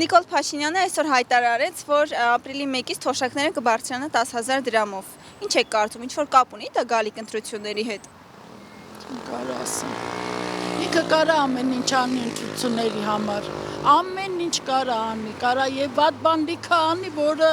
Նիկոլ Փաշինյանը այսօր հայտարարեց, որ ապրիլի 1-ից թոշակները կբարձրանան 10,000 դրամով։ Ինչ եք կարծում, ինչ-որ կապ ունի դա գալիք ընտրությունների հետ։ Կարա ասեմ։ Ինքը կարա ամեն ինչ անի ընտրությունների համար։ Ամեն ինչ կարա անի, կարա եւ վատ բան լիքը անի, որը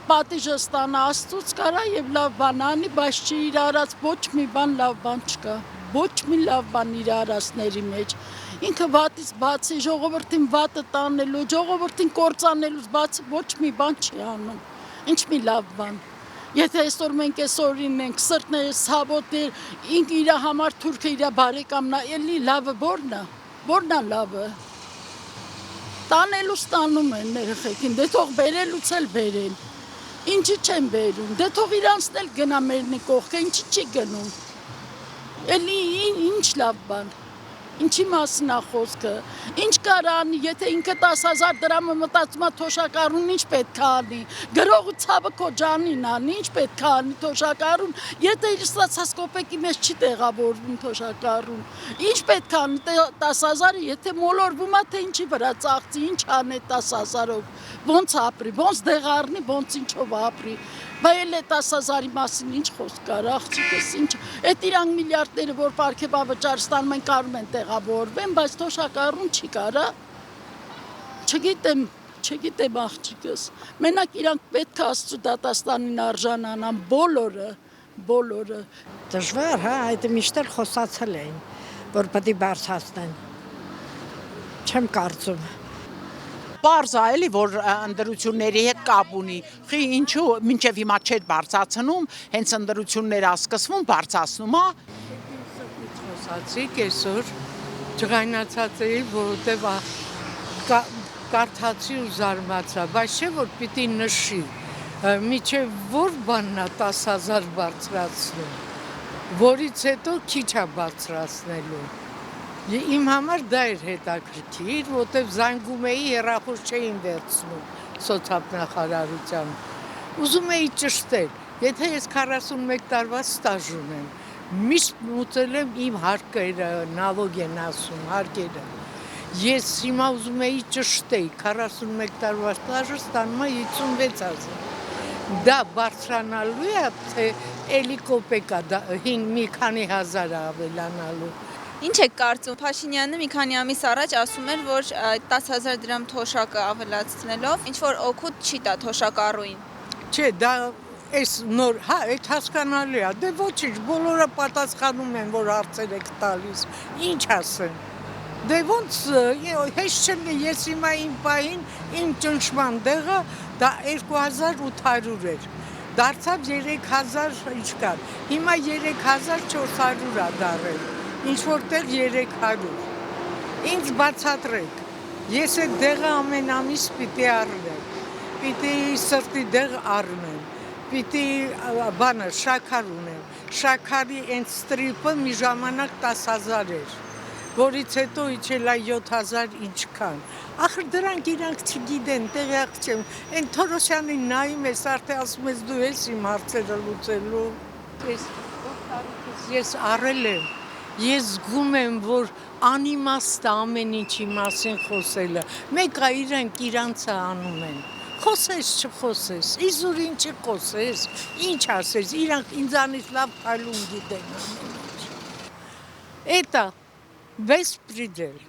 պատիժը ստանա Աստծուց, կարա եւ լավ բան անի, բայց չի իր արած ոչ մի բան լավ բան չկա։ Ոչ մի լավ բան իր արածների մեջ։ Ինքը վատից բացի ժողովրդին վատը տանելու, ժողովրդին կործանելուց բացի ոչ մի բան չի անում։ Ինչ մի լավ բան։ Եթե այսօր մենք այսօրին ենք սրտներս հավոտներ, ինքը իր համար թուրքը իր բարեկամն է, էլի լավը որն է լավը։ Տանելու ստանում են երեխեքին, դե թող բերելուց էլ բերեն։ Ինչի չեն բերում, դե թող իրանցն էլ գնա մերնի կողքը, ինչի չի գնում։ Էլի ինչ լավ բան։ Ինչի մասին է խոսքը, ինչ կարա անի, եթե ինքը 10,000 դրամը մտածում է թոշակառուն, ինչ պետք է անի, գրողը ցավը քո ջանին անի, ինչ պետք է անի թոշակառուն, եթե իր ստացած կոպեկի մեջ չի տեղավորվում թոշակառուն, ինչ պետք է անի 10,000-ը, եթե մոլորվում է, թե ինչի վրա ծախսի, ինչ անի 10,000-ով, ոնց ապրի, ոնց դեղ առնի, ոնց ինչով ապրի, բայց էլ 10,000-ի մասին ինչ խոսք կար, աղջիկս, ինչ, այդ իրանք միլիարդները, որ պարգևավճար ստանում են, կարում են տեղավորվեն, բայց թոշակառուն չի կարա, չգիտեմ աղջիկս, մենակ իրանք պետք է Աստծու դատաստանին արժանանան, բոլորը։ Դժվար, հա, այդ միշտեր խոսացել էին, որ պետք է բարձրացնեն, չեմ կարծում։ Պարզ է էլի, որ ընտրությունների հետ կապ ունի, ինչու մինչև հիմա չէր բարձրացնում, հենց ընտրությունները սկսվում բարձրացնում, Խոսացիք այսօր ջղայնացած էի, որովհետև կարդացի ու զարմացա, բայց չէ որ պիտի նշի, միջև որ բանն է 10,000 բարձրացնում, որից հետո քիչ է բարձրացնելու։ Իմ համար դա էր հետաքրքիր, որտեղ զանգում էի, հեռախոս չէին վերցնում սոցիալնախարարության։ Ուզում էի ճշտել, եթե ես 41 տարվա ստաժ ունեմ, միշտ մուծել եմ իմ հարկերը, նալոգ են ասում, հարկերը։ Ես հիմա ուզում էի ճշտեի, 41 տարվա ստաժը ստանում է 56,000։ Դա բարձրանալու է, թե էլի կոպեկ է, մի քանի հազար ավելանալու։ Ինչ եք կարծում, Փաշինյանը մի քանի ամիս առաջ ասում էր, որ 10,000 դրամ թոշակը ավելացնելով ինչ-որ օգուտ չի տա թոշակառուին։ Չէ, դա այս նոր, հա, այդ հասկանալի է, դե ոչինչ, բոլորը պատասխանում են, որ հարցեր եք տալիս, ինչ ասեն։ Դե ոնց, հեշտ չեմ, ես հիմա իմ պահին, իմ ճնշման դեղը, դա 2,800 էր, դարձավ 3,000 ինչ կար, հիմա 3,400 է դարել, ինչ որտեղ 300, ինձ բացատրեք, ես այդ դեղը ամեն ամիս պիտի առնեմ, պիտի սրտի դեղ առնեմ, պիտի շաքար ունեմ, շաքարի այն ստրիպը մի ժամանակ 10,000 էր, որից հետո իջել է 7,000 ինչքան, ախր դրանք իրանք չգիտեն, տեղյակ չեմ, այն Թորոսյանին նայում ես, արդեն ասում ես դու ես իմ հարցերը լուծելու, ես առել եմ, ես զգում եմ, որ անիմաստ է ամեն ինչի մասին խոսելը, մեկ է իրանք իրանցը անում են, խոսես չխոսես, իզուր ինչի խոսես, ինչ ասես, իրանք ինձանից լավ քայլում գիտեն ամեն ինչ։ Это беспредел.